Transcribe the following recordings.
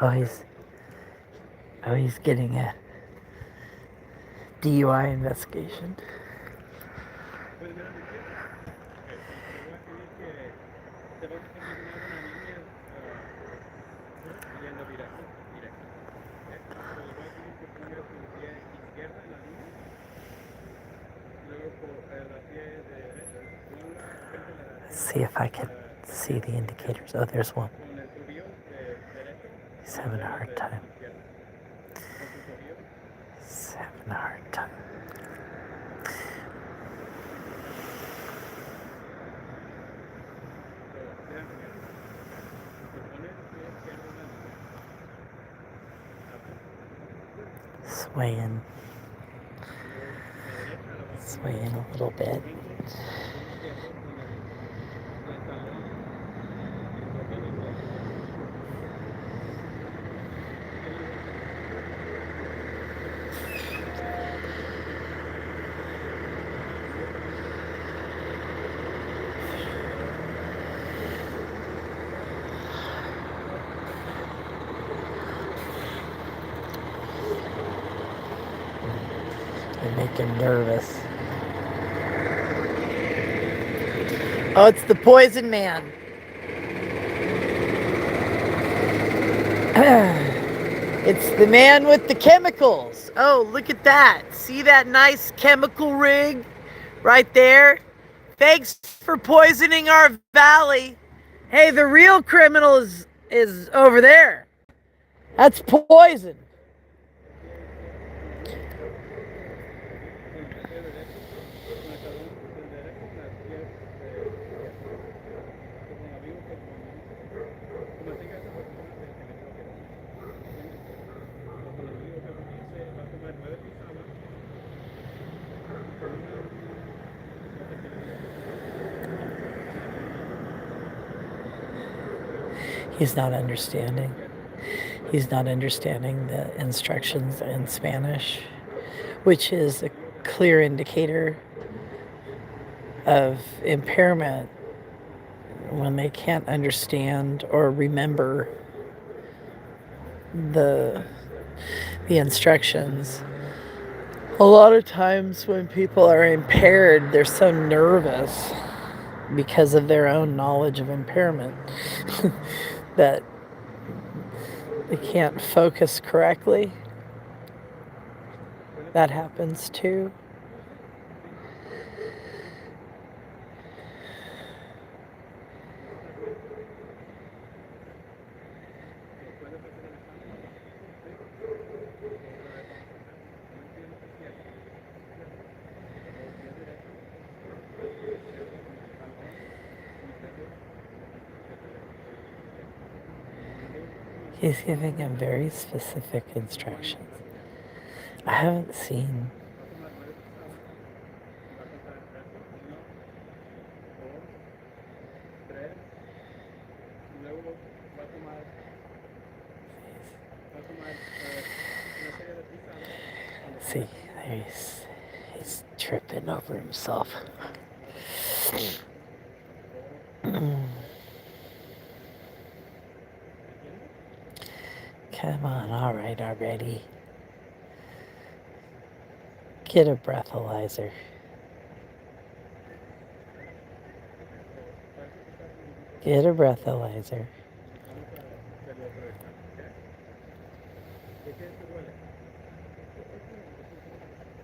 Oh, he's getting a DUI investigation. See if I can see the indicators. Oh, there's one. He's having a hard time. He's having a hard time. Swaying a little bit. They make him nervous. Oh, it's the poison man. It's the man with the chemicals. Oh, look at that. See that nice chemical rig right there? Thanks for poisoning our valley. Hey, the real criminal is over there. That's poison. He's not understanding. He's not understanding the instructions in Spanish, which is a clear indicator of impairment when they can't understand or remember the instructions. A lot of times when people are impaired, they're so nervous because of their own knowledge of impairment that they can't focus correctly. That happens too. He's giving him very specific instructions. I haven't seen see, he's tripping over himself. Come on, all right already. Get a breathalyzer. Get a breathalyzer.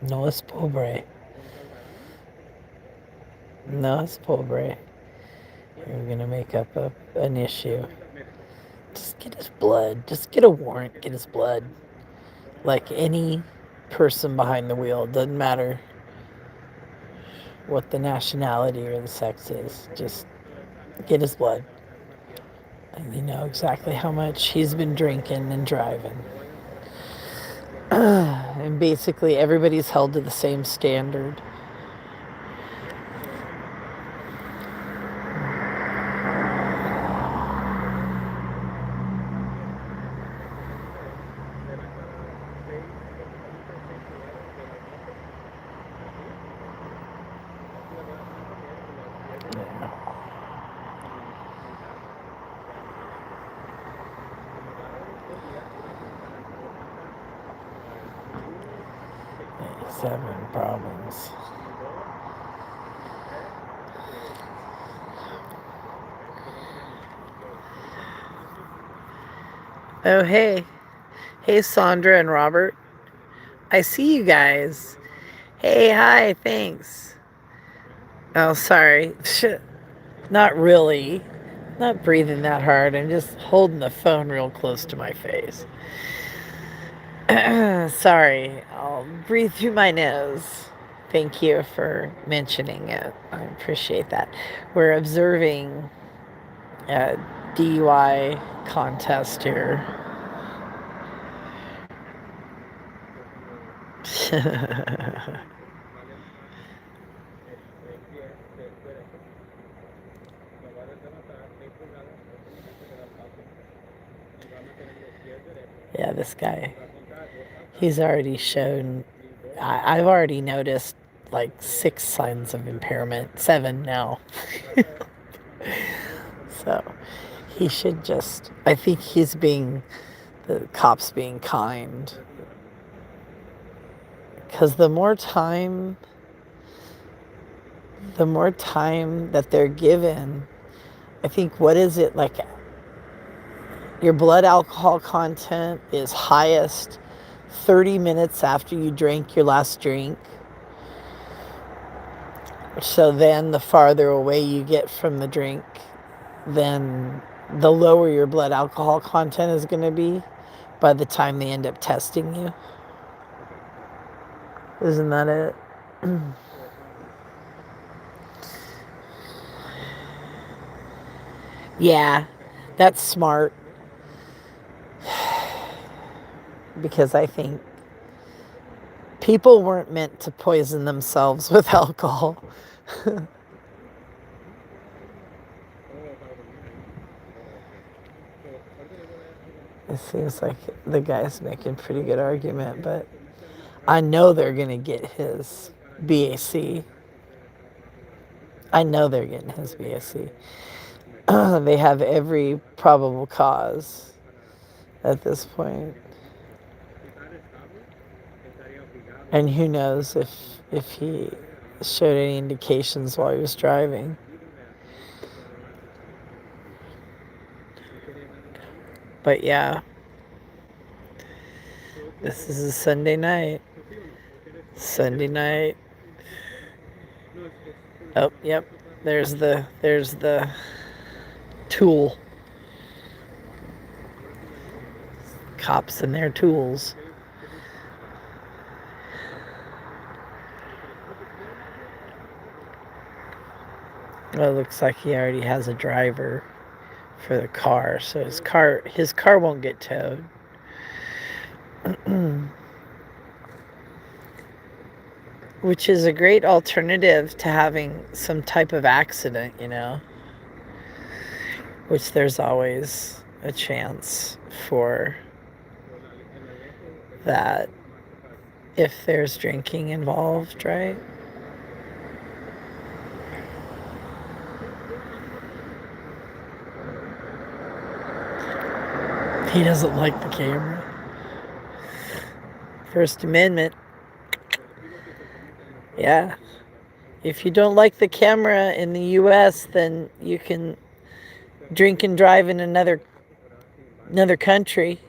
No es pobre. No es pobre. You're gonna make up an issue. Just get his blood. Just get a warrant. Get his blood. Like any person behind the wheel. Doesn't matter what the nationality or the sex is. Just get his blood. And you know exactly how much he's been drinking and driving. And basically everybody's held to the same standard. He's having problems. Oh, hey. Hey, Sandra and Robert. I see you guys. Hey, hi, thanks. Oh, sorry. Not really. Not breathing that hard. I'm just holding the phone real close to my face. Sorry. I'll breathe through my nose. Thank you for mentioning it. I appreciate that. We're observing a DUI contest here. Yeah, this guy. He's already shown. I've already noticed like 6 signs of impairment, 7 now. So he should just. I think the cops being kind. Because the more time that they're given, I think, what is it, like, your blood alcohol content is highest 30 minutes after you drink your last drink. So then the farther away you get from the drink, then the lower your blood alcohol content is going to be by the time they end up testing you. Isn't that it? Yeah, that's smart. Because I think people weren't meant to poison themselves with alcohol. It seems like the guy's making a pretty good argument, but I know they're going to get his BAC. I know they're getting his BAC. They have every probable cause at this point. And who knows if he showed any indications while he was driving. But yeah, this is a Sunday night. Sunday night. Oh, yep. There's the tool. Cops and their tools. Well, it looks like he already has a driver for the car, so his car won't get towed. Which is a great alternative to having some type of accident, which there's always a chance for that if there's drinking involved, right? He doesn't like the camera. First Amendment. Yeah. If you don't like the camera in the U.S., then you can drink and drive in another country.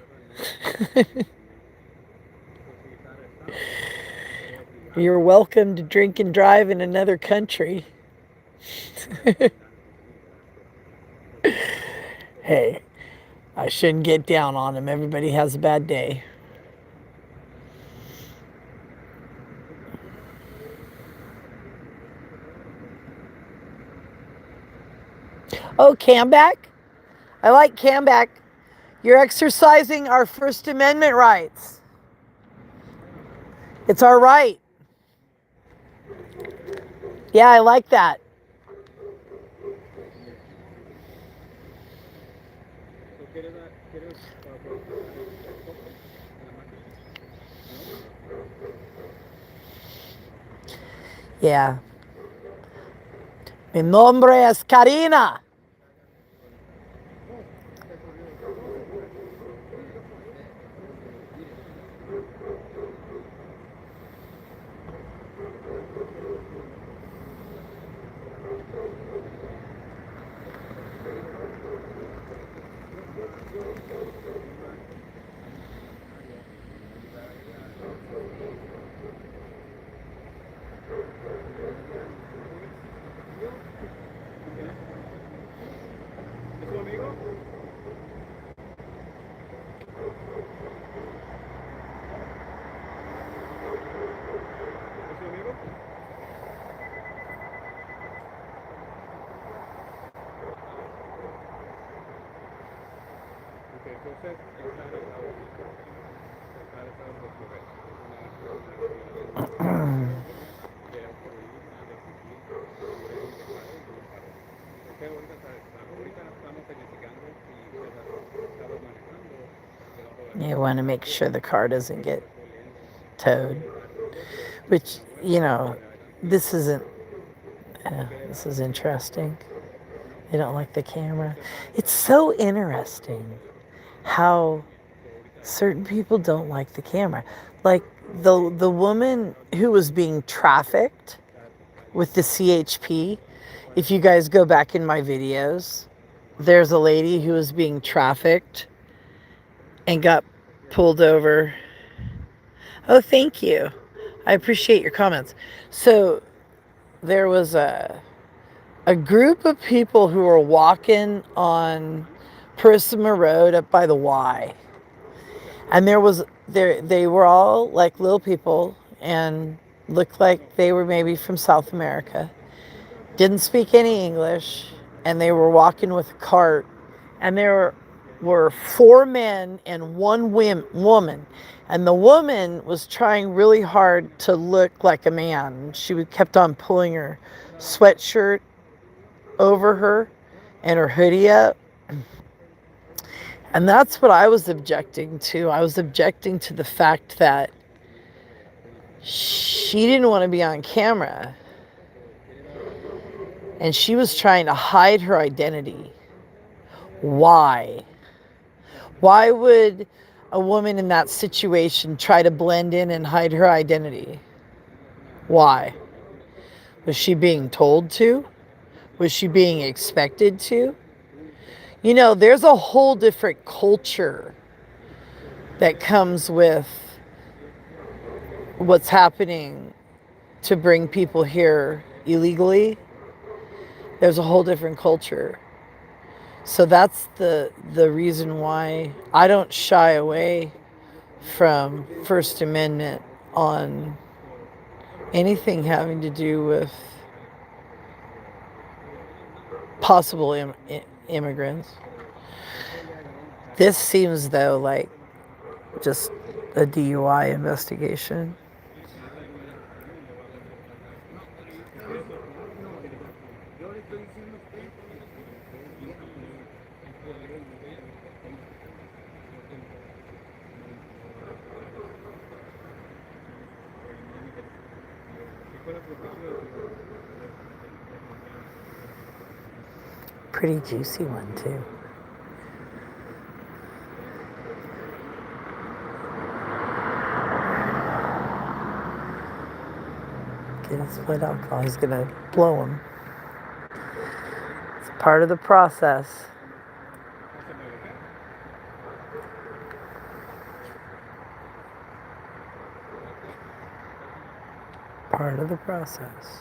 You're welcome to drink and drive in another country. Hey, I shouldn't get down on him. Everybody has a bad day. Oh, Camback? I like Camback. You're exercising our First Amendment rights. It's our right. Yeah, I like that. Yeah. Mi nombre es Karina. You want to make sure the car doesn't get towed. Which, this isn't, this is interesting. They don't like the camera. It's so interesting how certain people don't like the camera. Like the woman who was being trafficked with the CHP. If you guys go back in my videos, there's a lady who was being trafficked and got pulled over. Oh, thank you. I appreciate your comments. So there was a group of people who were walking on Persima Road up by the Y. And they were all like little people and looked like they were maybe from South America. Didn't speak any English, and they were walking with a cart, and there were 4 men and 1 woman, and the woman was trying really hard to look like a man. She kept on pulling her sweatshirt over her and her hoodie up, and that's what I was objecting to. I was objecting to the fact that she didn't want to be on camera, and she was trying to hide her identity. Why? Why would a woman in that situation try to blend in and hide her identity? Why? Was she being told to? Was she being expected to? There's a whole different culture that comes with what's happening to bring people here illegally. There's a whole different culture. So that's the reason why I don't shy away from First Amendment on anything having to do with possible immigrants. This seems, though, like just a DUI investigation. Pretty juicy one, too. Get his split alcohol. He's gonna blow him. It's part of the process. Part of the process.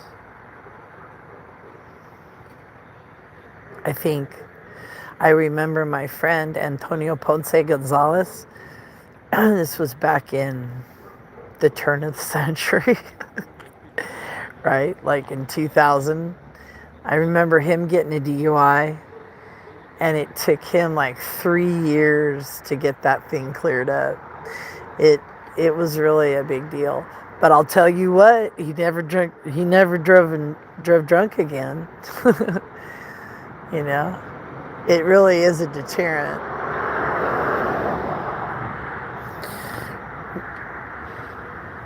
I remember my friend Antonio Ponce Gonzalez. This was back in the turn of the century, right? Like in 2000. I remember him getting a DUI, and it took him like 3 years to get that thing cleared up. It was really a big deal. But I'll tell you what, he never drove drunk again. It really is a deterrent.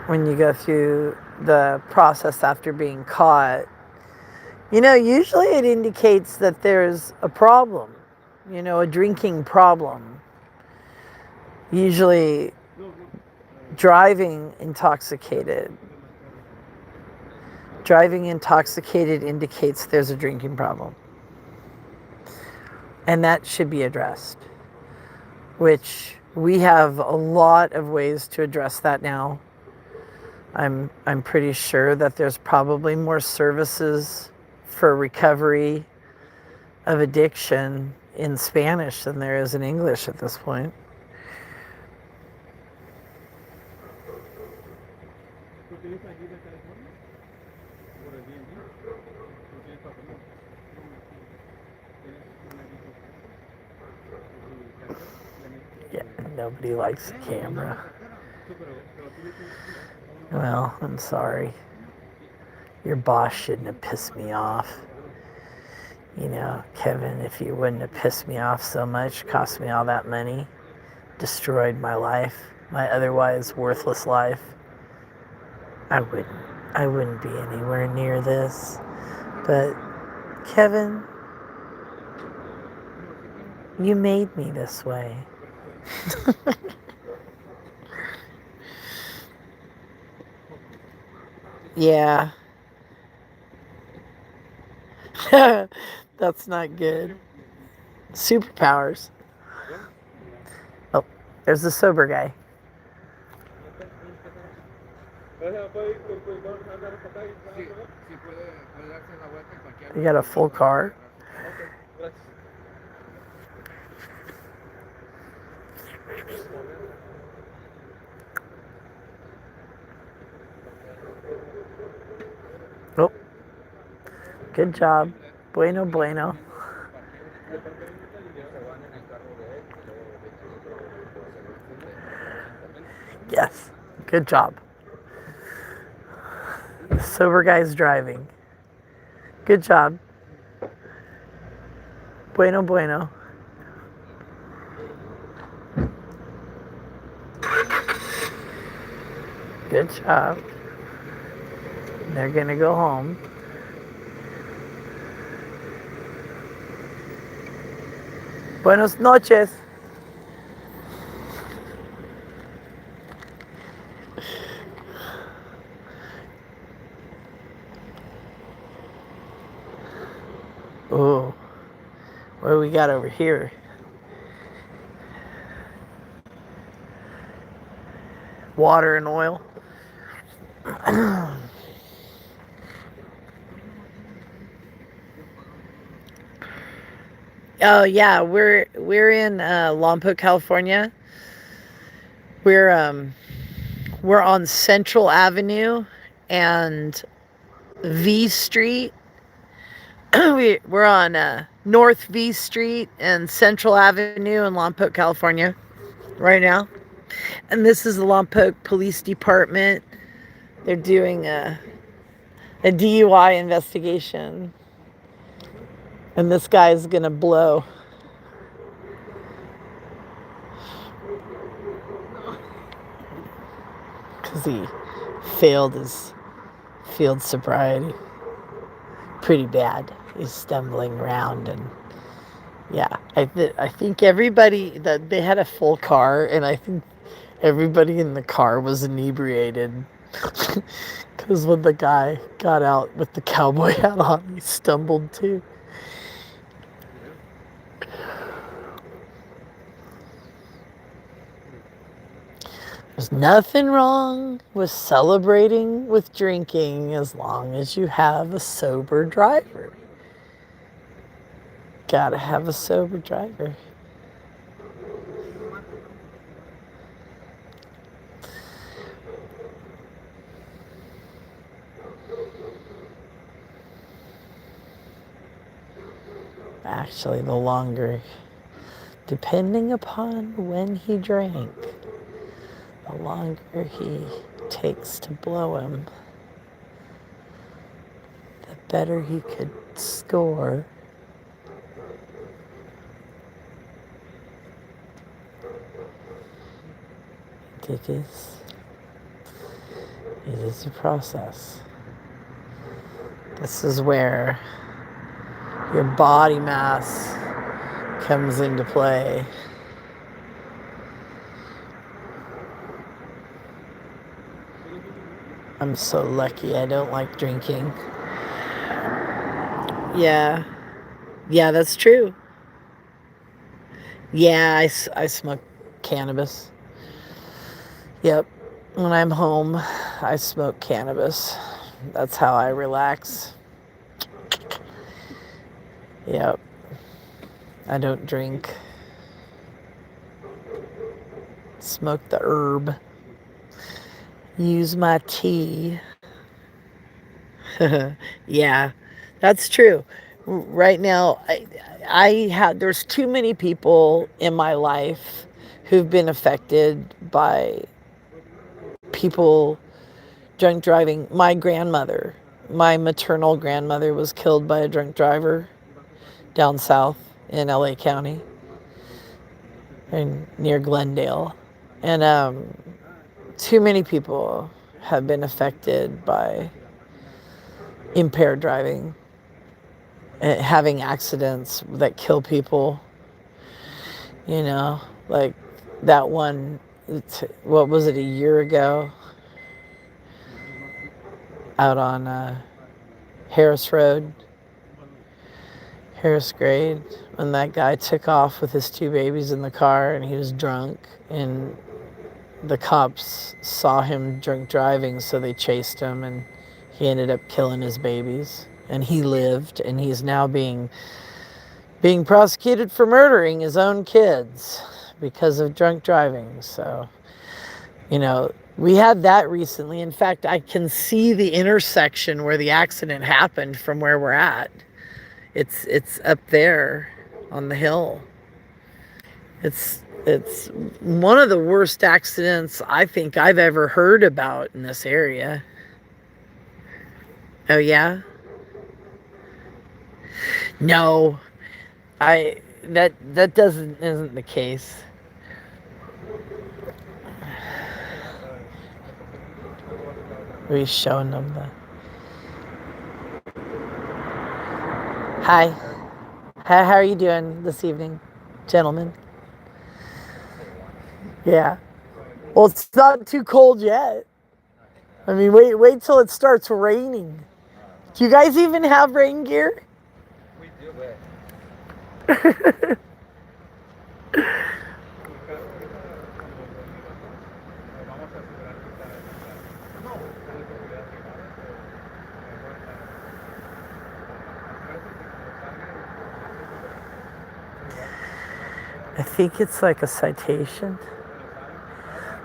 When you go through the process after being caught, usually it indicates that there's a problem, a drinking problem. Usually driving intoxicated indicates there's a drinking problem. And that should be addressed, which we have a lot of ways to address that now. I'm pretty sure that there's probably more services for recovery of addiction in Spanish than there is in English at this point. Yeah, nobody likes the camera. Well, I'm sorry. Your boss shouldn't have pissed me off. You know, Kevin, if you wouldn't have pissed me off so much, cost me all that money, destroyed my life, my otherwise worthless life, I wouldn't. I wouldn't be anywhere near this. But, Kevin, you made me this way. Yeah. That's not good. Superpowers. Oh, there's the sober guy. You got a full car? Oh, good job. Bueno, bueno. Yes, good job. The sober guy's driving. Good job. Bueno, bueno. Good job. They're gonna go home. Buenas noches. Oh, what do we got over here? Water and oil. Oh yeah, we're in Lompoc, California. We're on Central Avenue and V Street. We're on North V Street and Central Avenue in Lompoc, California, right now. And this is the Lompoc Police Department. They're doing a DUI investigation. And this guy's gonna blow. Because he failed his field sobriety. Pretty bad. He's stumbling around and yeah. I think everybody, that they had a full car, and I think everybody in the car was inebriated. Because when the guy got out with the cowboy hat on, he stumbled too. There's nothing wrong with celebrating with drinking as long as you have a sober driver. Gotta have a sober driver. Actually, the longer, depending upon when he drank, the longer he takes to blow him, the better he could score. It is a process. This is where your body mass comes into play. I'm so lucky I don't like drinking. Yeah, that's true. Yeah, I smoke cannabis. Yep, when I'm home, I smoke cannabis. That's how I relax. Yep, I don't drink. Smoke the herb. Use my tea. Yeah, that's true. Right now, there's too many people in my life who've been affected by people drunk driving. My grandmother, my maternal grandmother, was killed by a drunk driver down south in LA County and near Glendale. And too many people have been affected by impaired driving, having accidents that kill people. You know, like that one, what was it, a year ago out on Harris Road, Harris Grade, when that guy took off with his two babies in the car and he was drunk, and the cops saw him drunk driving, so they chased him, and he ended up killing his babies. And he lived, and he's now being prosecuted for murdering his own kids because of drunk driving. So, you know, we had that recently. In fact, I can see the intersection where the accident happened from where we're at. It's up there on the hill. It's one of the worst accidents I think I've ever heard about in this area. Oh yeah? No. That isn't the case. We're showing them the. Hi. How are you doing this evening, gentlemen? Yeah. Well, it's not too cold yet. I mean, wait till it starts raining. Do you guys even have rain gear? We do. I think it's like a citation,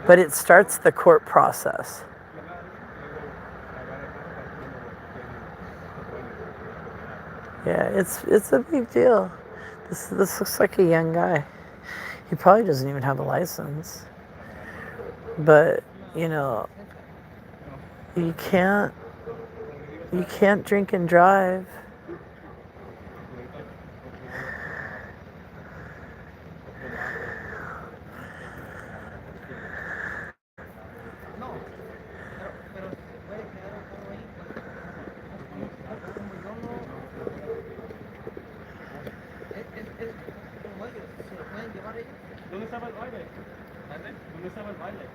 but it starts the court process. Yeah, it's a big deal. This looks like a young guy. He probably doesn't even have a license. But, you know, you can't drink and drive. ¿Dónde estaba el baile? ¿Dónde estaba el baile?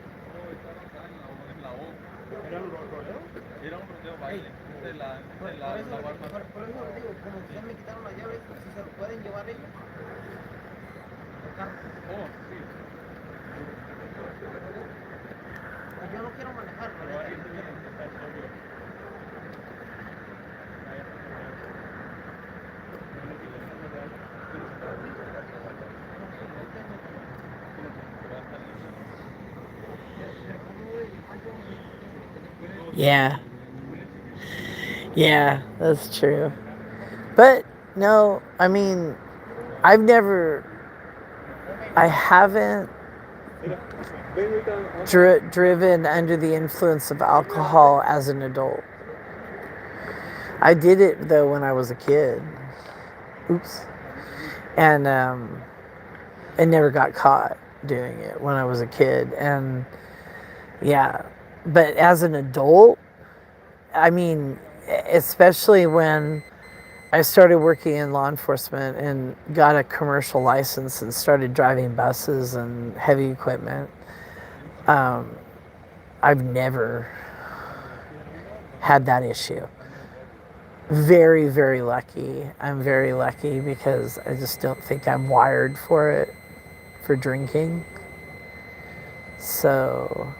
En la O. ¿Era un rodeo? Era un rodeo baile. De la barba. Por eso digo, como ya me quitaron las llaves, si se lo pueden llevar ellos. El carro. Oh, sí. Yo no quiero manejar, Yeah, that's true. But no, I mean, I haven't driven under the influence of alcohol as an adult. I did it though when I was a kid. Oops. And I never got caught doing it when I was a kid. And yeah, but as an adult, I mean, especially when I started working in law enforcement and got a commercial license and started driving buses and heavy equipment, I've never had that issue. Very, very lucky. I'm very lucky because I just don't think I'm wired for it, for drinking. So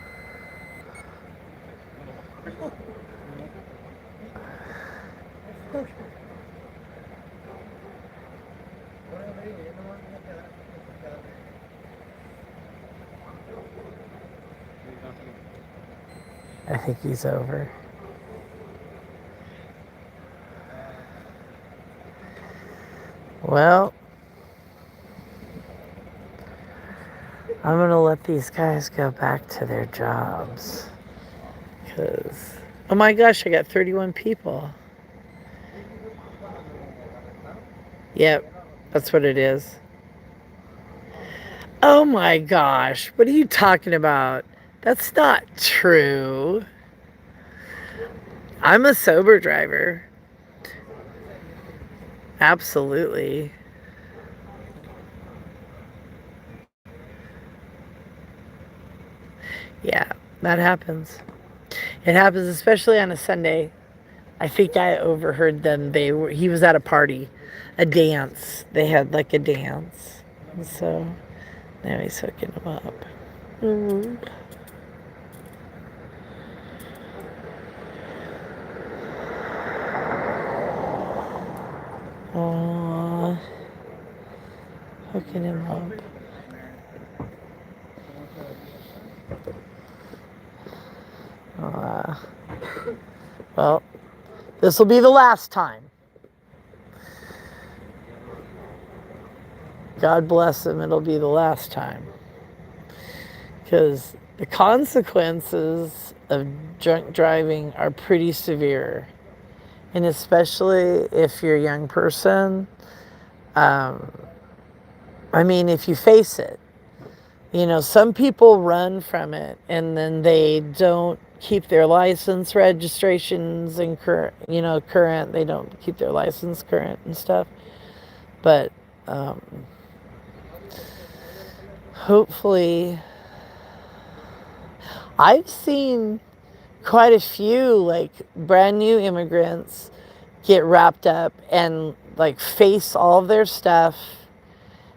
I think he's over. Well, I'm going to let these guys go back to their jobs. Because, oh my gosh, I got 31 people. Yep, that's what it is. Oh my gosh, what are you talking about? That's not true. I'm a sober driver. Absolutely. Yeah, that happens. It happens especially on a Sunday. I think I overheard them. He was at a party, a dance. They had like a dance. And so now he's hooking him up. Mm. Aww. Hooking him up. Well, this will be the last time. God bless him, it'll be the last time. Because the consequences of drunk driving are pretty severe. And especially if you're a young person, I mean, if you face it. You know, some people run from it and then they don't keep their license registrations and current. They don't keep their license current and stuff. But hopefully, I've seen quite a few like brand new immigrants get wrapped up and like face all of their stuff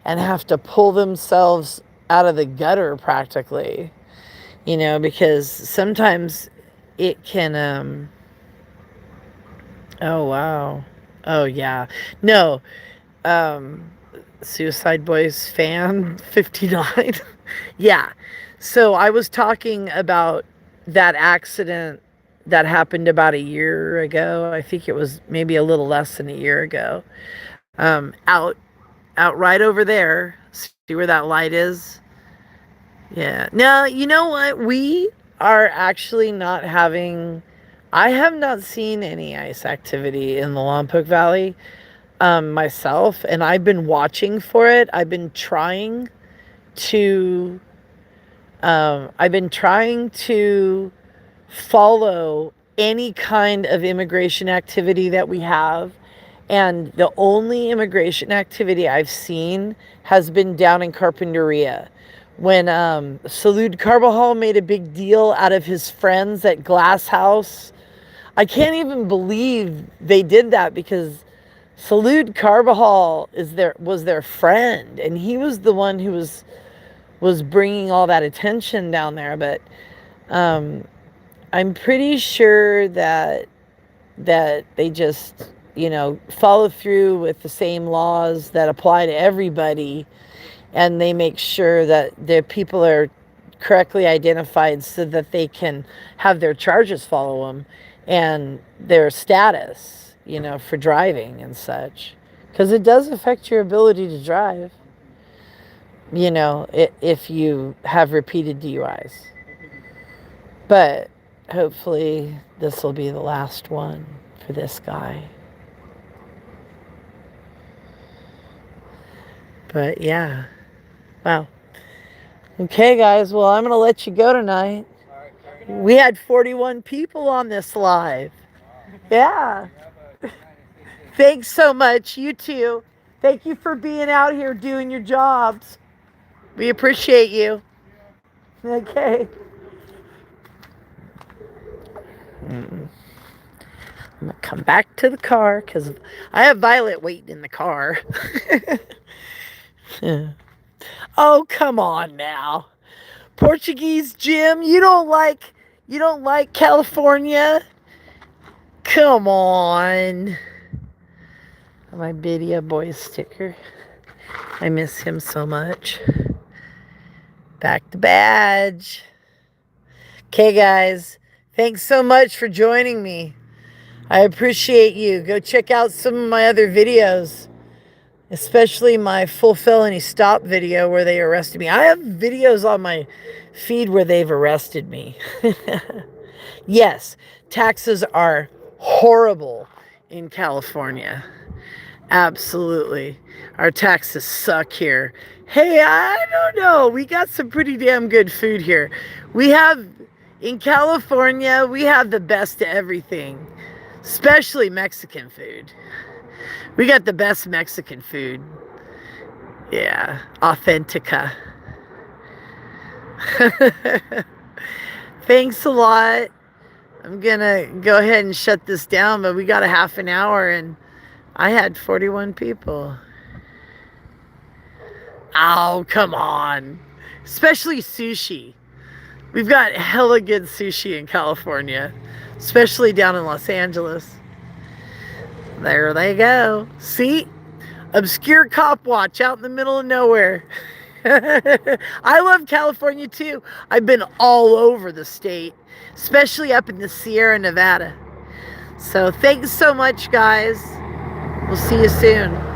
and have to pull themselves out of the gutter practically, you know, because sometimes it can, oh, wow. Oh, yeah. No, Suicide Boys fan 59. Yeah. So I was talking about that accident that happened about a year ago. I think it was maybe a little less than a year ago. Out right over there. See where that light is? Yeah. Now, you know what? We are actually not having, I have not seen any ice activity in the Lompoc Valley myself, and I've been watching for it. To, I've been trying to follow any kind of immigration activity that we have. And the only immigration activity I've seen has been down in Carpinteria. When Salud Carbajal made a big deal out of his friends at Glass House. I can't even believe they did that because Salud Carbajal was their friend. And he was the one who was bringing all that attention down there. But I'm pretty sure that they just, you know, follow through with the same laws that apply to everybody, and they make sure that their people are correctly identified so that they can have their charges follow them and their status, you know, for driving and such. Because it does affect your ability to drive, you know, if you have repeated DUIs. But hopefully this will be the last one for this guy. But yeah. Wow. Okay, guys. Well, I'm going to let you go tonight. We had 41 people on this live. Yeah. Thanks so much. You too. Thank you for being out here doing your jobs. We appreciate you. Okay. I'm going to come back to the car because I have Violet waiting in the car. Oh, come on now. Portuguese Jim, you don't like California? Come on. My Bidia boy sticker. I miss him so much. Back to badge. Okay, guys. Thanks so much for joining me. I appreciate you. Go check out some of my other videos. Especially my full felony stop video where they arrested me. I have videos on my feed where they've arrested me. Yes, taxes are horrible in California. Absolutely. Our taxes suck here. Hey, I don't know. We got some pretty damn good food here. In California, we have the best of everything, especially Mexican food. We got the best Mexican food. Yeah, authentica. Thanks a lot. I'm gonna go ahead and shut this down, but we got a half an hour and I had 41 people. Oh, come on. Especially sushi. We've got hella good sushi in California, especially down in Los Angeles. There they go. See? Obscure cop watch out in the middle of nowhere. I love California too. I've been all over the state, especially up in the Sierra Nevada. So thanks so much, guys. We'll see you soon.